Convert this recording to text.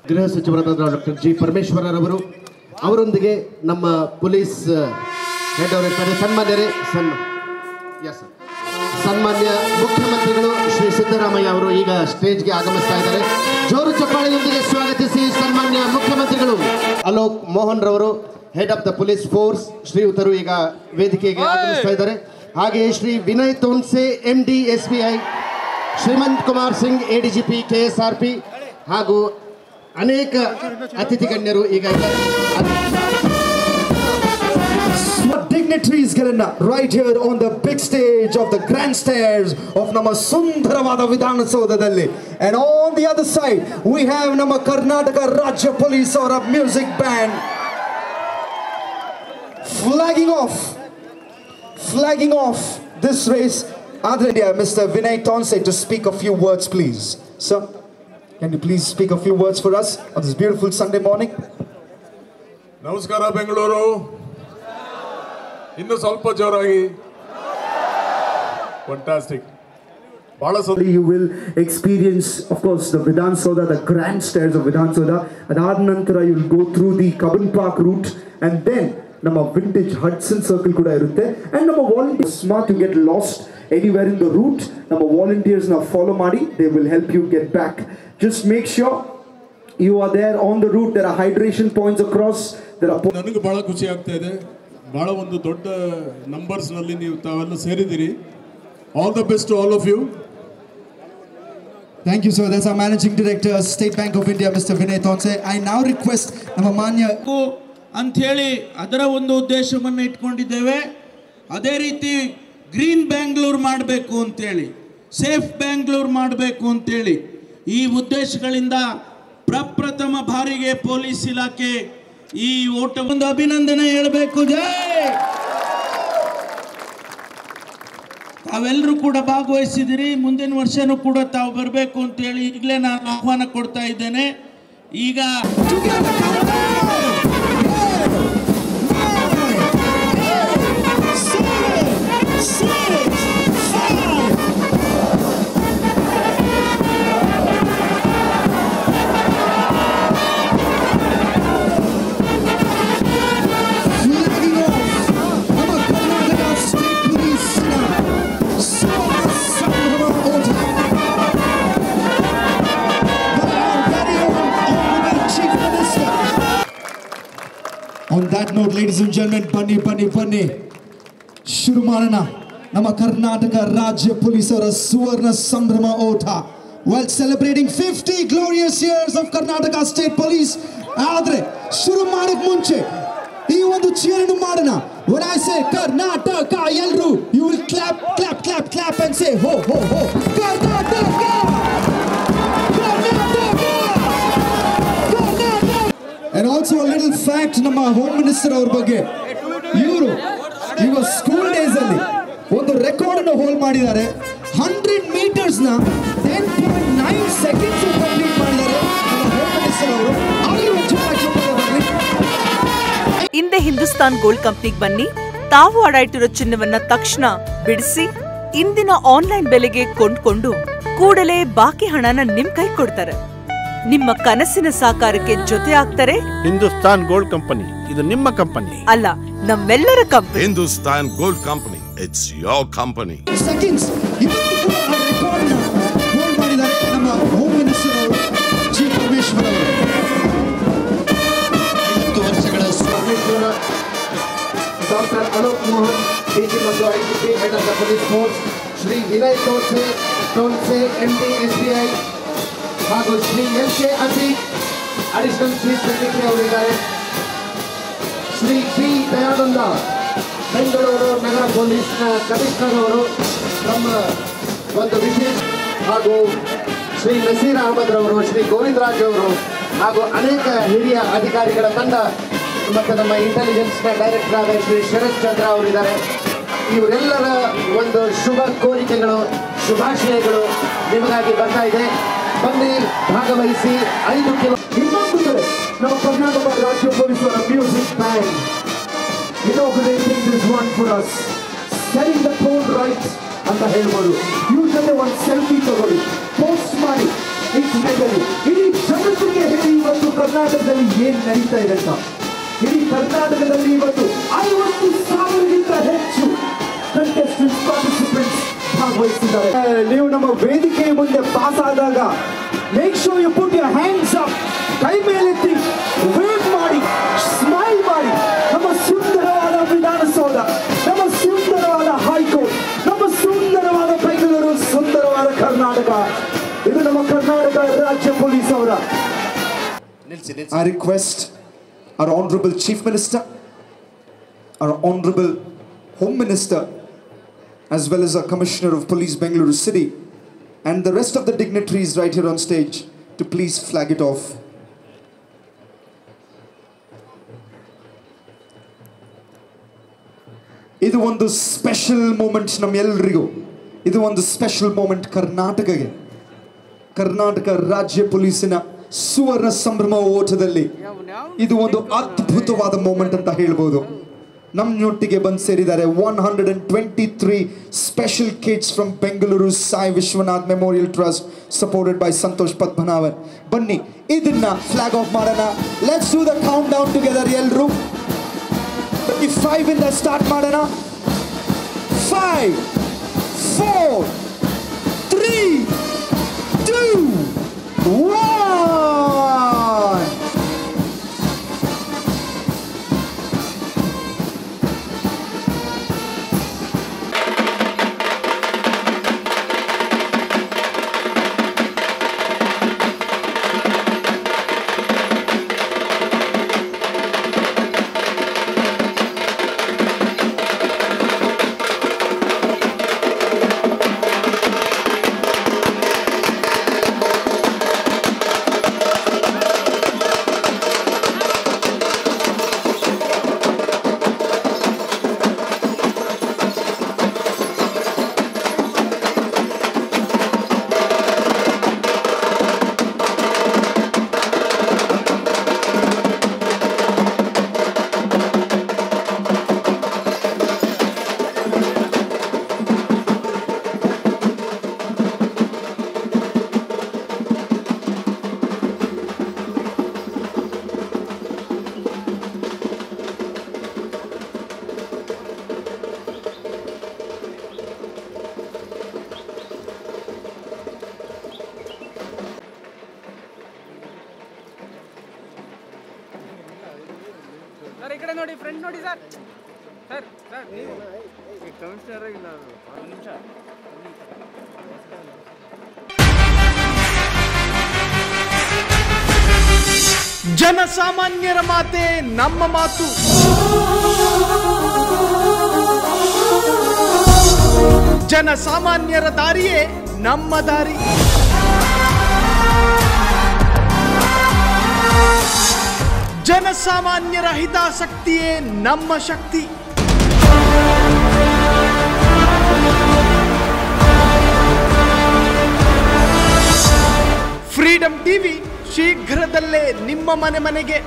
ಗೃಹ ಸಚಿವರಾದ doctor G ಪರಮೇಶ್ವರರವರು ಅವರೊಂದಿಗೆ ನಮ್ಮ ಪೊಲೀಸ್ ಹೆಡ್ ಅವರು ಇರ್ತಾರೆ. ಸನ್ಮಾನ್ಯ ಮುಖ್ಯಮಂತ್ರಿಗಳು ಶ್ರೀ ಸಿದ್ದರಾಮಯ್ಯ ಅವರು ಈಗ ಸ್ಟೇಜ್ಗೆ ಆಗಮಿಸ್ತಾ ಇದ್ದಾರೆ. ಜೋರು ಚಪ್ಪಾಳೆಯೊಂದಿಗೆ ಸ್ವಾಗತಿಸಿ ಸನ್ಮಾನ್ಯ ಮುಖ್ಯಮಂತ್ರಿಗಳು. ಅಲೋಕ್ ಮೋಹನ್ ರವರು head of the police force ಶ್ರೀಯುತರು ಈಗ ವೇದಿಕೆಗೆ ಆಗಮಿಸ್ತಾ ಇದ್ದಾರೆ. ಹಾಗೆಯೇ Shri Vinay Tonse MD SBI, Shrimant Kumar Singh ADGP KSRP ಹಾಗೂ ಅನೇಕ ಅತಿಥಿ ಗಣ್ಯರು ಈಗ ಇದ್ದಾರೆ. Dignitaries right here on the big stage of the grand stairs of ನಮ್ಮ ಸುಂದರವಾದ ವಿಧಾನಸೌಧದಲ್ಲಿ. And on the other side we have ನಮ್ಮ ಕರ್ನಾಟಕ ರಾಜ್ಯ ಪೊಲೀಸ್ ಅವರ music band flagging off this race. Mr. Vinay Tonse to speak a few words, please. Sir, can you please speak a few words for us on this beautiful Sunday morning? Namaskara Bengaluru. Innu ಸ್ವಲ್ಪ ಜೋರಾಗಿ. Fantastic. You will experience, of course, the Vidhan Soda, the grand stairs of Vidhan Soda. Adad nantara you will go through the Cubbon Park route, and then ನಮ್ಮ vintage Hudson Circle ಕೂಡ ಇರುತ್ತೆ. And ನಮ್ಮ volunteers smart to get lost anywhere in the route. ನಮ್ಮ volunteers now follow ಮಾಡಿ, they will help you get back. Just make sure you are there on the route. There are hydration points across. ನನಗೆ ಬಹಳ ಖುಷಿ ಆಗ್ತಾ ಇದೆ. ಬಹಳ ಒಂದು ದೊಡ್ಡ ನಂಬರ್ಸ್ ನಲ್ಲಿ ನೀವು ತಾವೆಲ್ಲ ಸೇರಿದಿರಿ. All the best to all of you. Thank you, sir. That's our Managing Director, State Bank of India, Mr. Vinay Tonse. I now request ನಮ್ಮ ಮಾನ್ಯ ಅಂಥೇಳಿ ಅದರ ಒಂದು ಉದ್ದೇಶವನ್ನು ಇಟ್ಕೊಂಡಿದ್ದೇವೆ. ಅದೇ ರೀತಿ ಗ್ರೀನ್ ಬ್ಯಾಂಗ್ಳೂರ್ ಮಾಡಬೇಕು ಅಂತೇಳಿ, ಸೇಫ್ ಬ್ಯಾಂಗ್ಳೂರ್ ಮಾಡಬೇಕು ಅಂತೇಳಿ ಈ ಉದ್ದೇಶಗಳಿಂದ ಪ್ರಪ್ರಥಮ ಬಾರಿಗೆ ಪೊಲೀಸ್ ಇಲಾಖೆ ಈ ಓಟವನ್ನು ಅಭಿನಂದನೆ ಹೇಳಬೇಕು. ಜೈ! ತಾವೆಲ್ಲರೂ ಕೂಡ ಭಾಗವಹಿಸಿದಿರಿ. ಮುಂದಿನ ವರ್ಷನೂ ಕೂಡ ತಾವು ಬರಬೇಕು ಅಂತೇಳಿ ಈಗಲೇ ನಾನು ಆಹ್ವಾನ ಕೊಡ್ತಾ ಇದ್ದೇನೆ. ಈಗ On that note, ladies and gentlemen, ಬನ್ನಿ ಶುರು ಮಾಡೋಣ. ನಮ್ಮ ಕರ್ನಾಟಕ ರಾಜ್ಯ ಪೊಲೀಸರ ಸುವರ್ಣ ಸಂಭ್ರಮ ಓಟ, while celebrating 50 glorious years of Karnataka State Police. ಆದ್ರೆ ಶುರು ಮಾಡಕ್ ಮುಂಚೆ ಈ ಒಂದು ಚೀರನ್ನು ಮಾಡೋಣ. When I say ಕರ್ನಾಟಕ, ಎಲ್ಲರೂ you will clap and say ho ho ho Karnataka. And also a little fact ನಮ್ಮ ಹೋಮ್ ಮಿನಿಸ್ಟರ್ ಅವ್ರ ಬಗ್ಗೆ. ಇವರು ಸ್ಕೂಲ್ ಡೇಸ್ ಅಲ್ಲಿ ಒಂದು ರೆಕಾರ್ಡ್ ಅನ್ನು ಹೋಲ್ಡ್ ಮಾಡಿದ್ದಾರೆ. 100 meters ನ 10.9 seconds ಕಂಪ್ಲೀಟ್ ಮಾಡಿದ್ದಾರೆ ನಮ್ಮ ಹೋಮ್ ಮಿನಿಸ್ಟರ್ ಅವರು. ಹಿಂದೆ ಹಿಂದೂಸ್ತಾನ್ ಗೋಲ್ಡ್ ಕಂಪನಿಗೆ ಬನ್ನಿ. ತಾವು ಅಡ ಇಟ್ಟಿರೋ ಚಿನ್ನವನ್ನ ತಕ್ಷಣ ಬಿಡಿಸಿ ಇಂದಿನ ಆನ್ಲೈನ್ ಬೆಲೆಗೆ ಕೊಂಡ್ಕೊಂಡು ಕೂಡಲೇ ಬಾಕಿ ಹಣನ ನಿಮ್ ಕೈ ಕೊಡ್ತಾರೆ. ನಿಮ್ಮ ಕನಸಿನ ಸಾಕಾರಕ್ಕೆ ಜೊತೆ ಆಗ್ತಾರೆ. ಹಿಂದೂಸ್ತಾನ್ ಗೋಲ್ಡ್ ಕಂಪನಿ, ಇದು ನಿಮ್ಮ ಕಂಪನಿ ಅಲ್ಲ, ನಮ್ಮೆಲ್ಲರ company. Hindustan gold company, it's your company. Seconds ಇವತ್ತು ಕೂಡ ಆ ರೆಕಾರ್ಡ್ ನ ಹೋಲ್ಡ್ ಮಾಡಿದ್ದಾರೆ ನಮ್ಮ ಹೋಮ್ ಮಿನಿಸ್ಟರ್ ಅವರು ಜಿ ಪರಮೇಶ್ವರ್ ಅವರು. 50 ವರ್ಷಗಳ ಪರಮೇಶ್ವರ ಡಾಕ್ಟರ್ ಅಲೋಕ್ ಮೋಹನ್ DG ಮತ್ತು IGP head of the police force, Shri Vinay Tonse MD SBI ಹಾಗೂ Shri LK Atheeq additional chief secretary ಅವರಿದ್ದಾರೆ. ಶ್ರೀ P ದಯಾನಂದ ಬೆಂಗಳೂರು ನಗರ ಪೊಲೀಸ್ನ ಕಮಿಷನರ್ ಅವರು ನಮ್ಮ ಒಂದು ವಿಶೇಷ, ಹಾಗೂ ಶ್ರೀ ನಸೀರ್ ಅಹಮದ್ ರವರು, ಶ್ರೀ ಗೋವಿಂದರಾಜ್ ಅವರು ಹಾಗೂ ಅನೇಕ ಹಿರಿಯ ಅಧಿಕಾರಿಗಳ ತಂಡ ಮತ್ತು ನಮ್ಮ ಇಂಟೆಲಿಜೆನ್ಸ್ನ ಡೈರೆಕ್ಟರ್ ಆದ ಶ್ರೀ ಶರತ್ ಚಂದ್ರ ಅವರಿದ್ದಾರೆ. ಇವರೆಲ್ಲರ ಒಂದು ಶುಭ ಕೋರಿಕೆಗಳು, ಶುಭಾಶಯಗಳು ನಿಮಗಾಗಿ ಬರ್ತಾ ಇದೆ. ಬನ್ನಿ, ಭಾಗವಹಿಸಿ. 5 ಕಿಲೋ ಇನ್ನೊಂದು ಕಡೆ ನಮ್ಮ ಕರ್ನಾಟಕ ರಾಜ್ಯ ಪೊಲೀಸರ music band inaugurating this one for us, setting the tone right ಅಂತ ಹೇಳ್ಬೋದು. ಯೂಶಲಿ ಒಂದು ಸೆಲ್ಫಿ ತಗೊಳ್ಳಿ, ಪೋಸ್ಟ್ ಮಾಡಿ, ಇಡೀ ಜಗತ್ತಿಗೆ ಹೇಳಿ ಇವತ್ತು ಕರ್ನಾಟಕದಲ್ಲಿ ಏನ್ ನಡೀತಾ ಇದೆ ಅಂತ. ಇಡೀ ಕರ್ನಾಟಕದಲ್ಲಿ ಇವತ್ತು 50,000ಗಿಂತ ಹೆಚ್ಚು ಕಂಟೆಸ್ಟೆಂಟ್ಸ್ ಪಾರ್ಟಿಸಿಪೆಂಟ್ಸ್ ಭಾಗವಹಿಸಿದ್ದಾರೆ. ನೀವು ನಮ್ಮ ವೇದಿಕೆಯ ಮುಂದೆ ಪಾಸ್ ಆದಾಗ make sure you put your hands up, ಕೈ ಮೇಲೆತ್ತಿ ವೇವ್ ಮಾಡಿ, ಸ್ಮೈಲ್ ಮಾಡಿ. ನಮ್ಮ ಸುಂದರವಾದ ವಿಧಾನಸೌಧ, ನಮ್ಮ ಸುಂದರವಾದ ಹೈಕೋರ್ಟ್, ನಮ್ಮ ಸುಂದರವಾದ ಬೆಂಗಳೂರು, ಸುಂದರವಾದ ಕರ್ನಾಟಕ, ಇದು ನಮ್ಮ ಕರ್ನಾಟಕ ರಾಜ್ಯ ಪೊಲೀಸ್ ಅವರ. I request our Honorable Chief Minister, our Honorable Home Minister, as well as our Commissioner of Police Bengaluru City, and the rest of the dignitaries right here on stage to please flag it off. ಇದು ಒಂದು special moment ನಮ್ಮೆಲ್ಲರಿಗೂ. ಇದು ಒಂದು special moment ಕರ್ನಾಟಕಕ್ಕೆ. ಕರ್ನಾಟಕ ರಾಜ್ಯ ಪೊಲೀಸಿನ ಸುವರ್ಣ ಸಂಭ್ರಮ ಓಟದಲ್ಲಿ ಇದು ಒಂದು ಅದ್ಭುತವಾದ ಮೂಮೆಂಟ್ ಅಂತ ಹೇಳ್ಬೋದು. ನಮ್ಮೊಟ್ಟಿಗೆ ಬಂದು ಸೇರಿದ್ದಾರೆ 123 special kids from Bengaluru Sai Vishwanath memorial trust, supported by Santosh Padmanabhan. ಬನ್ನಿ ಇದನ್ನ ಫ್ಲಾಗ್ ಆಫ್ ಮಾಡೋಣ. Let's do the count down together. ಎಲ್ಲರೂ 5 ಇಂದ ಸ್ಟಾರ್ಟ್ ಮಾಡೋಣ. 5, 4, 3, 2, 1. ಈ ಕಡೆ ನೋಡಿ, ಫ್ರೆಂಡ್ ನೋಡಿ ಸರ್. ಸರ್ ಸರ್ ನೀವು ಕಮಿಷನರ್ ಇಲ್ಲ, ಒಂದು ನಿಮಿಷ. ಜನಸಾಮಾನ್ಯರ ಮಾತೆ ನಮ್ಮ ಮಾತು. ಜನಸಾಮಾನ್ಯರ ದಾರಿಯೇ ನಮ್ಮ ದಾರಿ. ಜನಸಾಮಾನ್ಯರ ಹಿತಾಸಕ್ತಿಯೇ ನಮ್ಮ ಶಕ್ತಿ. ಫ್ರೀಡಂ ಟಿವಿ ಶೀಘ್ರದಲ್ಲೇ ನಿಮ್ಮ ಮನೆ ಮನೆಗೆ.